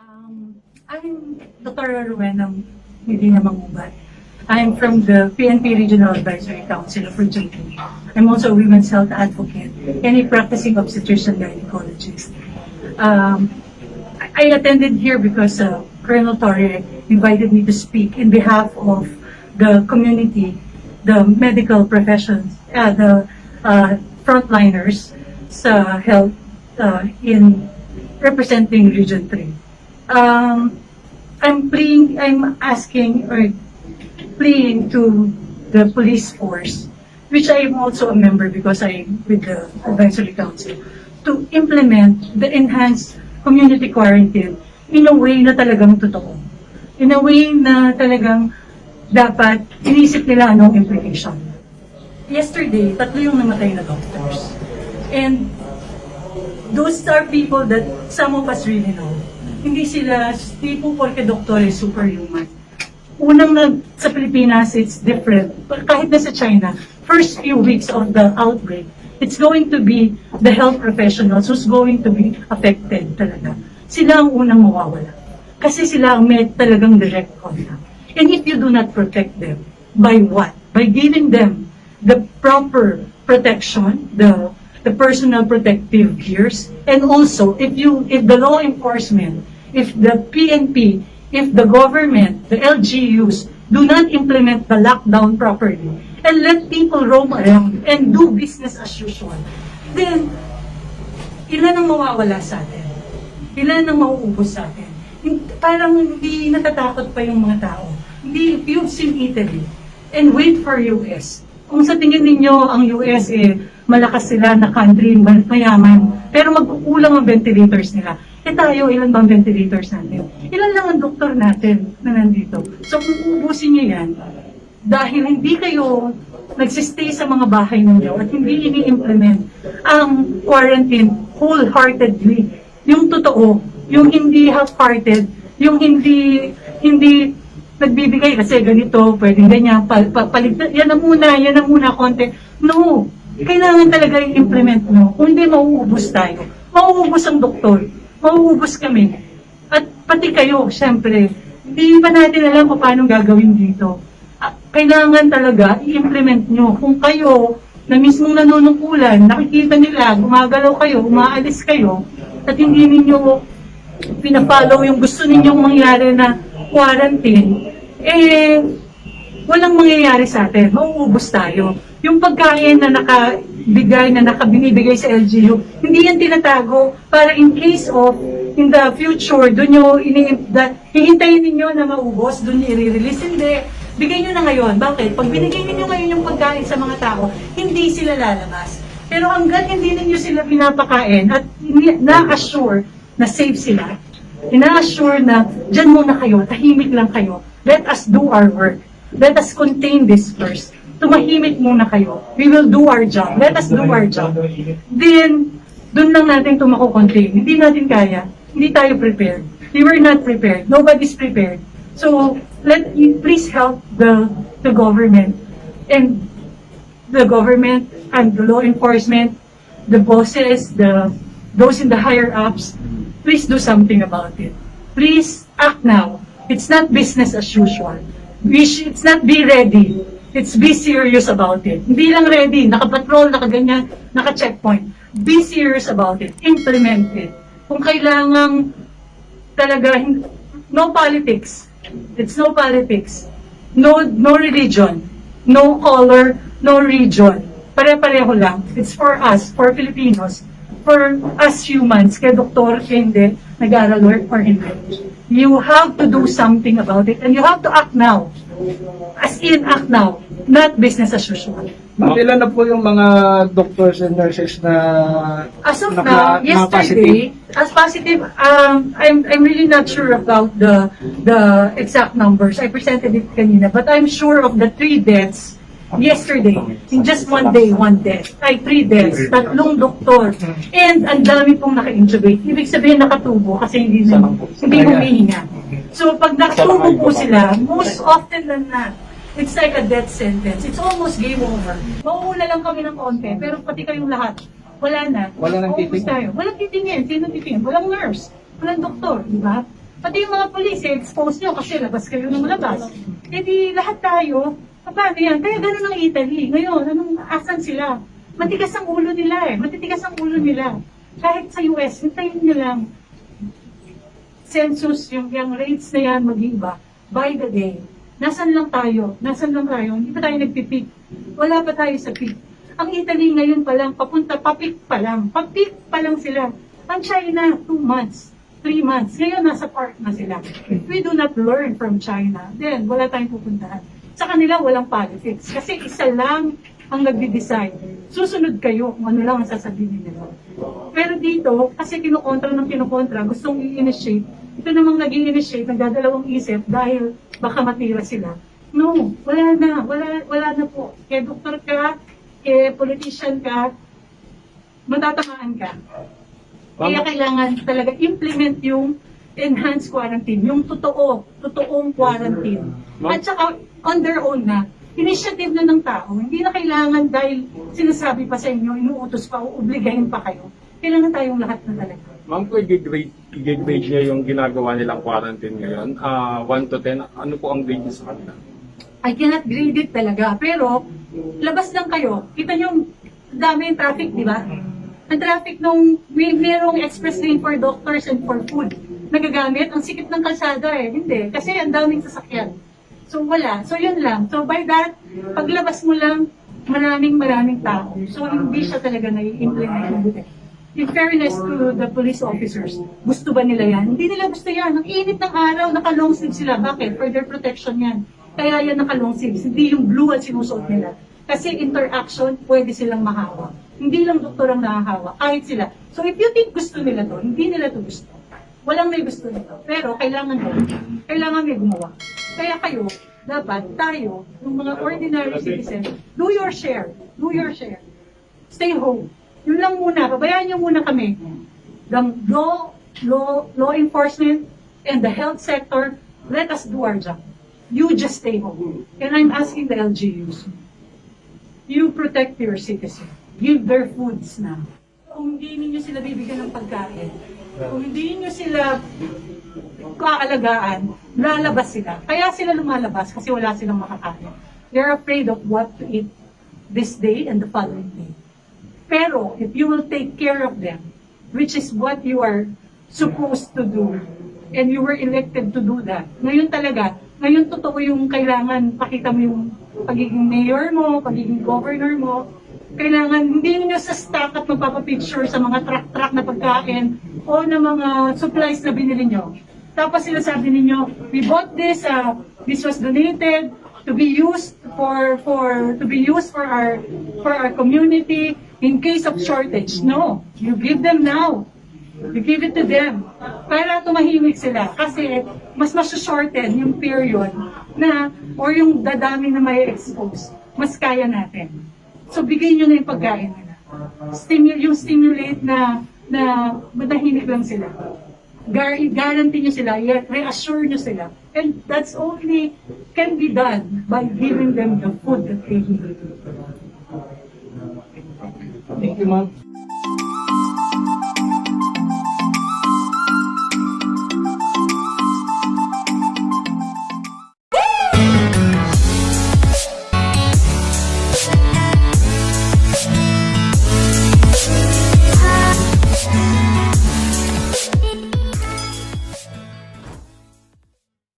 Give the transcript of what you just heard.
I'm Dr. Rowena Medina Mangubat. I'm from the PNP Regional Advisory Council of Region 2. I'm also a women's health advocate and a practicing obstetrician gynecologist. I attended here because Colonel Torre invited me to speak in behalf of the community, the medical professions, the frontliners sa health in representing Region 3. I'm asking or pleading to the police force, which I am also a member because I'm with the advisory council, to implement the enhanced community quarantine in a way na talagang totoo. In a way na talagang dapat inisip nila anong implication. Yesterday, 3 yung namatay na doctors. And those are people that some of us really know. Hindi sila tipo porque doktor is superhuman. Unang sa Pilipinas, it's different. Kahit na sa China, first few weeks of the outbreak, it's going to be the health professionals who's going to be affected talaga. Sila ang unang mawawala. Kasi sila ang may talagang direct contact. And if you do not protect them, by what? By giving them the proper protection, the personal protective gears, and also if the law enforcement, if the PNP, if the government, the LGUs do not implement the lockdown properly and let people roam around and do business as usual, then ilan ang mawawala sa atin? Ilan ang mauubos sa atin? Parang hindi natatakot pa yung mga tao. Hindi, if you've seen Italy and wait for US, kung sa tingin ninyo ang US malakas sila na country, mayaman, pero magkukulang ang ventilators nila. Tayo, ilan bang ventilators natin? Ilan lang ang doktor natin na nandito? So kung ubusin nyo yan, dahil hindi kayo nagsistay sa mga bahay ninyo at hindi ini-implement ang quarantine wholeheartedly, yung totoo, yung hindi half-hearted, yung hindi nagbibigay kasi ganito, pwedeng ganyan, paligtad, yan na muna, konti. No, kailangan talaga i-implement mo. Kung hindi, mauubos tayo. Mauubos ang doktor. Mauubos kami. At pati kayo, syempre, hindi pa natin alam kung paano gagawin dito. Kailangan talaga i-implement nyo. Kung kayo, na mismong nanunungkulan, nakikita nila, gumagalaw kayo, umaalis kayo, at hindi ninyo pinapollow yung gusto ninyong mangyari na quarantine, walang mangyayari sa atin. Mauubos tayo. Yung pagkain na binibigay sa LGU, hindi yan tinatago para in case of, in the future, doon nyo, hihintayin ninyo na maubos, doon nyo i-release. Hindi. Bigay nyo na ngayon. Bakit? Pag binigay ninyo ngayon yung pagkain sa mga tao, hindi sila lalabas. Pero hanggang hindi ninyo sila pinapakain at na-assure na safe sila, ina-assure na dyan muna kayo, tahimik lang kayo, let us do our work. Let us contain this first. Tumahimik muna kayo. We will do our job. Let us do our job. Then, dun lang natin ito makukontain. Hindi natin kaya. Hindi tayo prepared. We were not prepared. Nobody's prepared. So, please help the government and the law enforcement, the bosses, those in the higher ups. Please do something about it. Please act now. It's not business as usual. It's not be ready. It's be serious about it. Hindi lang ready, nakapatrol, nakaganyan, naka-checkpoint. Be serious about it. Implement it. Kung kailangang talaga, no politics. It's no politics. No religion. No color, no region. Pare-pareho lang. It's for us, for Filipinos, for us humans, kaya doktor, kaya hindi, nag-aaral or hindi. You have to do something about it and you have to act now. As in, act now. Not business as usual. Ilan na po yung mga doctors and nurses na as of now, yesterday, as positive, I'm really not sure about the exact numbers. I presented it kanina, but I'm sure of the 3 deaths yesterday. In just one day, 1 death. 3 deaths. 3 doktor. And ang dami pong naka-intubate. Ibig sabihin nakatubo kasi hindi humihinga. So pag nakatubo po sila, most often than not, it's like a death sentence. It's almost game over. Mauuna lang kami ng konti, pero pati kayong lahat, wala na. Wala nang titingin. Walang titingin. Sino titingin? Walang nurse. Walang doktor, di ba? Pati yung mga police, expose nyo kasi labas kayo ng labas. E di lahat tayo, paano yan? Kaya ganun ang Italy. Ngayon, asan sila? Matigas ang ulo nila eh. Matitigas ang ulo nila. Kahit sa US, hintayin nyo lang. Census, yung rates na yan mag-iba. By the day, nasan lang tayo? Nasan lang tayo? Hindi pa tayo nagpipik. Wala pa tayo sa peak. Ang Italy ngayon pa lang, papik pa lang. Papik pa lang sila. Ang China, 2 months, 3 months. Ngayon, nasa park na sila. If we do not learn from China, then wala tayong pupuntahan. Sa kanila, walang politics. Kasi isa lang ang nagde-decide. Susunod kayo kung ano lang ang sasabihin nila. Pero dito, kasi kinukontra ng kinukontra, gustong i-initiate. Ito namang nag-i-initiate, nagdadalawang isip dahil baka matira sila. No, wala na po. Kaya doktor ka, kaya politician ka, matatamaan ka. Kaya kailangan talaga implement yung enhanced quarantine, yung totoong quarantine. At saka on their own na, initiative na ng tao, hindi na kailangan dahil sinasabi pa sa inyo, inuutos pa o obligahin pa kayo. Kailangan tayong lahat na talaga. Ma'am, kung i-grade niya yung ginagawa nilang quarantine ngayon, 1 to 10, ano po ang grade niya sa kanila? I cannot grade it talaga, pero labas lang kayo. Kita nyo, dami yung traffic, di ba? Ang traffic nung mayroong express lane for doctors and for food. Nagagamit, ang sikip ng kalsada eh. Hindi, kasi ang daming sasakyan. So wala. So yun lang. So by that, paglabas mo lang, maraming tao. So hindi siya talaga nai-implement. In fairness to the police officers, gusto ba nila yan? Hindi nila gusto yan. Ang init ng araw, naka-long sleeve sila. Bakit? For their protection yan. Kaya yan naka-long sleeves. Hindi yung blue at sinusuot nila. Kasi interaction, pwede silang mahawa. Hindi lang doktor ang nahahawa. Kahit sila. So if you think gusto nila to, hindi nila to gusto. Walang may gusto nito. Pero kailangan may gumawa. Kaya kayo, dapat tayo, yung mga ordinary citizens, do your share. Do your share. Stay home. Yun lang muna. Pabayaan nyo muna kami. The law enforcement and the health sector, let us do our job. You just stay home. And I'm asking the LGUs, you protect your citizens. Give their foods na. Kung hindi ninyo sila bibigyan ng pagkain, kung hindi ninyo sila kaalagaan, lalabas sila. Kaya sila lumalabas kasi wala silang makakain. They're afraid of what to eat this day and the following day. Pero if you will take care of them, which is what you are supposed to do, and you were elected to do that, ngayon talaga, ngayon totoo yung kailangan pakita mo yung pagiging mayor mo, pagiging governor mo, kailangan hindi nyo sa stock at magpapapicture sa mga truck-truck na pagkain o na mga supplies na binili nyo. Tapos sila sabi ninyo, we bought this, this was donated to be used for our community in case of shortage. No, you give them now. You give it to them para tumahimik sila kasi mas shorten yung period na or yung dadami na may expose. Mas kaya natin. So bigay nyo na yung pagkain nila. Yung stimulate na matahimik lang sila. Guarantee nyo sila, reassure nyo sila. And that's only can be done by giving them the food that they need. Thank you, ma'am.